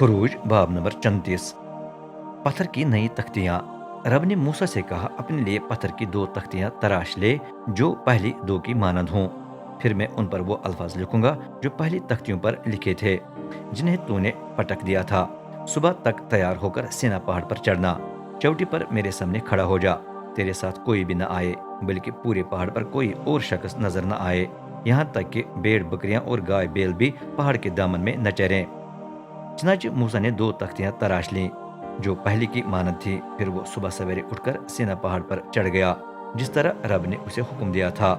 खुरूज बाब नंबर 34। पत्थर की नई तख्तियां। रब ने मूसा से कहा, अपने लिए पत्थर की 2 तख्तियां तराश ले जो पहली 2 की मानंद हों। फिर मैं उन पर वो अल्फाज लिखूंगा जो पहली तख्तियों पर लिखे थे, जिन्हें तूने पटक दिया था। सुबह तक तैयार होकर सीना पहाड़ पर चढ़ना। चौटी पर मेरे सामने खड़ा हो जा। तेरे साथ कोई भी न आए, बल्कि पूरे पहाड़ पर कोई और शख्स नजर न आए, यहाँ तक कि भेड़ बकरियां और गाय बैल भी पहाड़ के दामन में न चरें। चनाचे मूसा ने 2 तख्तियां तराश लीं जो पहली की मानद थी। फिर वो सुबह सवेरे उठकर सीना पहाड़ पर चढ़ गया, जिस तरह रब ने उसे हुक्म दिया था।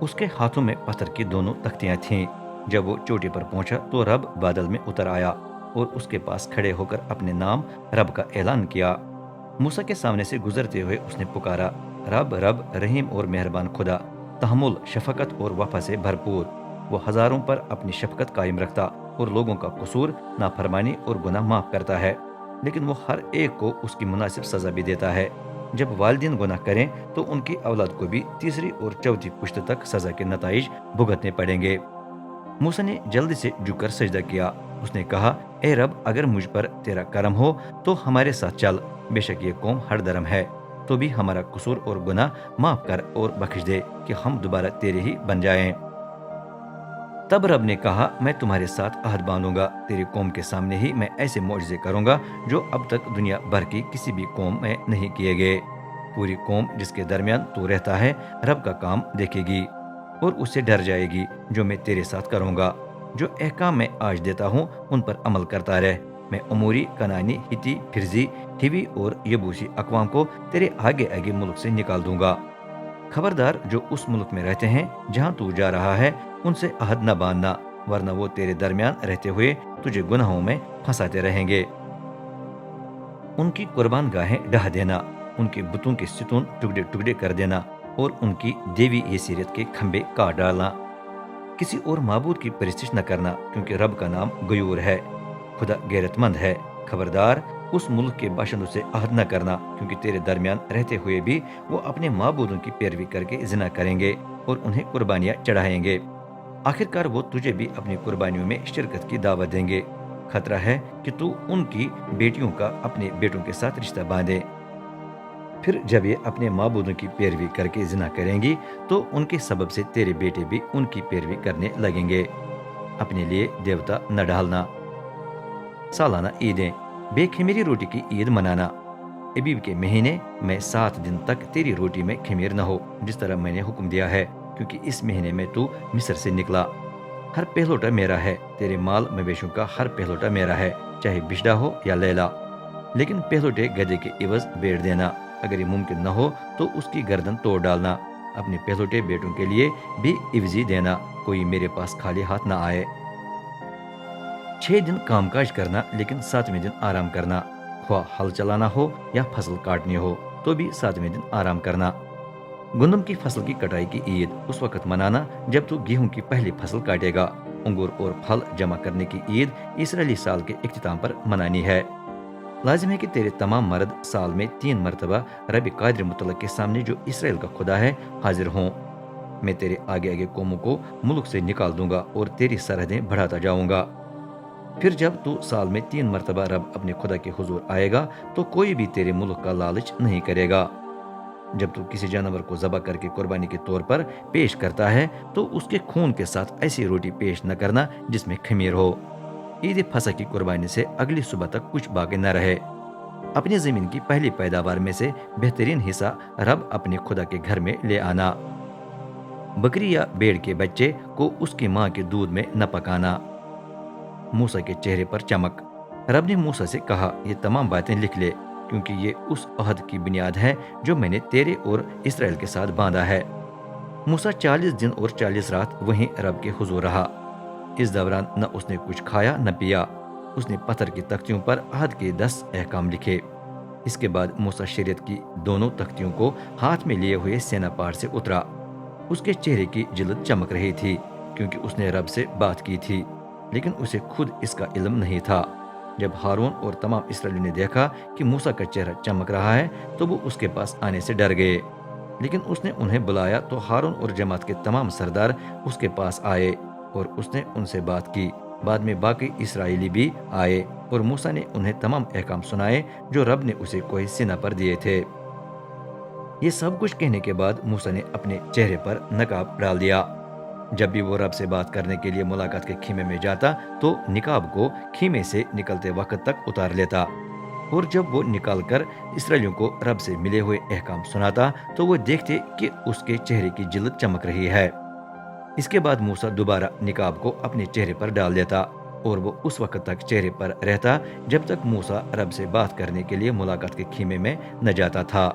उसके हाथों में पत्थर की दोनों तख्तियां थीं। जब वो चोटी पर पहुंचा तो रब बादल में उतर आया और उसके पास खड़े होकर अपने नाम रब का ऐलान किया। मूसा के सामने से गुजरते हुए उसने पुकारा, रब रब, रहीम और मेहरबान खुदा, तहमुल, शफकत और वफा से भरपूर। वो हजारों पर अपनी शफकत कायम रखता और लोगों का कसूर, नाफरमानी और गुनाह माफ करता है, लेकिन वो हर एक को उसकी मुनासिब सजा भी देता है। जब वालिदैन गुनाह करें तो उनकी औलाद को भी तीसरी और चौथी पुश्त तक सजा के नताइज भुगतने पड़ेंगे। मूसा ने जल्दी से झुककर सजदा किया। उसने कहा, ए रब, अगर मुझ पर तेरा करम हो तो हमारे साथ चल। बेशक ये कौम हर धर्म है, तो भी हमारा कसूर और गुनाह माफ कर और बख्श दे कि हम दोबारा तेरे ही बन जाएं। तब रब ने कहा, मैं तुम्हारे साथ अहद बांधूंगा। तेरी कौम के सामने ही मैं ऐसे मौजज़े करूंगा जो अब तक दुनिया भर की किसी भी कौम में नहीं किए गए। पूरी कौम जिसके दरमियान तू रहता है रब का काम देखेगी और उससे डर जाएगी जो मैं तेरे साथ करूंगा। जो अहकाम मैं आज देता हूँ उन पर अमल करता रह। मैं अमूरी, कनानी, हिती, फिरजी, हिवी और यबूसी अकवाम को तेरे आगे आगे मुल्क से निकाल दूंगा। खबरदार, जो उस मुल्क में रहते हैं जहां तू जा रहा है, उनसे अहद न बांधना, वरना वो तेरे दरमियान रहते हुए तुझे गुनाहों में फंसाते रहेंगे। उनकी कुर्बान गाहें ढहा देना, उनके बुतों के सितून टुकड़े टुकड़े कर देना और उनकी देवी येसीरियत के खंबे काट डालना। किसी और माबूद की परिस्तिश न करना, क्योंकि रब का नाम गयूर है, खुदा गैरतमंद है। खबरदार, उस मुल्क के बाशिंदों से अहद न करना, क्योंकि तेरे दरमियान रहते हुए भी वो अपने माबूदों की पैरवी करके जिना करेंगे और उन्हें कुर्बानियां चढ़ाएंगे। आखिरकार वो तुझे भी अपनी कुर्बानियों में शिरकत की दावत देंगे। खतरा है कि तू उनकी बेटियों का अपने बेटों के साथ रिश्ता बांधे। फिर जब ये अपने माबूदों की पैरवी करके जिना करेंगी तो उनके सबब से तेरे बेटे भी उनकी पैरवी करने लगेंगे। अपने लिए देवता न डालना। सालाना ईदें। बेखमीरी रोटी की ईद मनाना। अबीब के महीने में 7 दिन तक तेरी रोटी में खमीर न हो, जिस तरह मैंने हुक्म दिया है, क्योंकि इस महीने में तू मिस्र से निकला। हर पहलोटा मेरा है, तेरे माल मवेशियों का हर पहलोटा मेरा है, चाहे बिशड़ा हो या लैला। लेकिन पहलोटे गधे के इवज भेड़ देना। अगर ये मुमकिन न हो तो उसकी गर्दन तोड़ डालना। अपने पहलोटे बेटों के लिए भी इवजी देना, कोई मेरे पास खाली हाथ न आए। 6 दिन कामकाज करना, लेकिन 7वें दिन आराम करना। ख्वाह हल चलाना हो या फसल काटनी हो, तो भी 7वें दिन आराम करना। गंदम की फसल की कटाई की ईद उस वक्त मनाना जब तू गेहूं की पहली फसल काटेगा। अंगूर और फल जमा करने की ईद इसराइली साल के इख्तिताम पर मनानी है। लाजिम है कि तेरे तमाम मर्द साल में 3 मरतबा रब कादिर मुतल्लक के सामने, जो इसराइल का खुदा है, हाजिर हों। मैं तेरे आगे आगे कौमों को मुल्क से निकाल दूंगा और तेरी सरहदें बढ़ाता जाऊंगा। फिर जब तू साल में 3 मरतबा रब अपने खुदा के हुजूर आएगा तो कोई भी तेरे मुल्क का लालच नहीं करेगा। जब तू किसी जानवर को ज़बह करके कुर्बानी के तौर पर पेश करता है तो उसके खून के साथ ऐसी रोटी पेश न करना जिसमें खमीर हो। ईद फसह की कुर्बानी से अगली सुबह तक कुछ बाकी न रहे। अपनी जमीन की पहली पैदावार में से बेहतरीन हिस्सा रब अपने खुदा के घर में ले आना। बकरी या भेड़ के बच्चे को उसकी माँ के दूध में न पकाना। मूसा के चेहरे पर चमक। रब ने मूसा से कहा, ये तमाम बातें लिख ले, क्योंकि ये उस अहद की बुनियाद है जो मैंने तेरे और इसराइल के साथ बांधा है। मूसा 40 दिन और 40 रात वहीं रब के हुजूर रहा। इस दौरान न उसने कुछ खाया न पिया। उसने पत्थर की तख्तियों पर अहद के 10 अहकाम लिखे। इसके बाद मूसा शरीयत की दोनों तख्तियों को हाथ में लिए हुए सेना पहाड़ से उतरा। उसके चेहरे की जिल्द चमक रही थी, क्योंकि उसने रब से बात की थी, लेकिन उसे खुद इसका इल्म नहीं था। जब हारून और तमाम इसराइलियों ने देखा कि मूसा का चेहरा चमक रहा है तो वो उसके पास आने से डर गए। लेकिन उसने उन्हें बुलाया तो हारून और जमात के तमाम सरदार उसके पास आए और उसने उनसे बात की। بعد میں باقی اسرائیلی بھی آئے اور موسیٰ نے انہیں تمام احکام سنائے جو رب نے اسے کوہ سینا پر دیے تھے۔ یہ سب کچھ کہنے کے بعد موسیٰ نے اپنے چہرے پر نقاب ڈال دیا۔ جب بھی وہ رب سے بات کرنے کے لیے ملاقات کے خیمے میں جاتا تو نقاب کو خیمے سے نکلتے وقت تک اتار لیتا، اور جب وہ نکال کر اسرائیلیوں کو رب سے ملے ہوئے احکام سناتا تو وہ دیکھتے کہ اس کے چہرے کی جلد چمک رہی ہے۔ اس کے بعد موسیٰ دوبارہ نقاب کو اپنے چہرے پر ڈال دیتا اور وہ اس وقت تک چہرے پر رہتا جب تک موسیٰ رب سے بات کرنے کے لیے ملاقات کے خیمے میں نہ جاتا تھا۔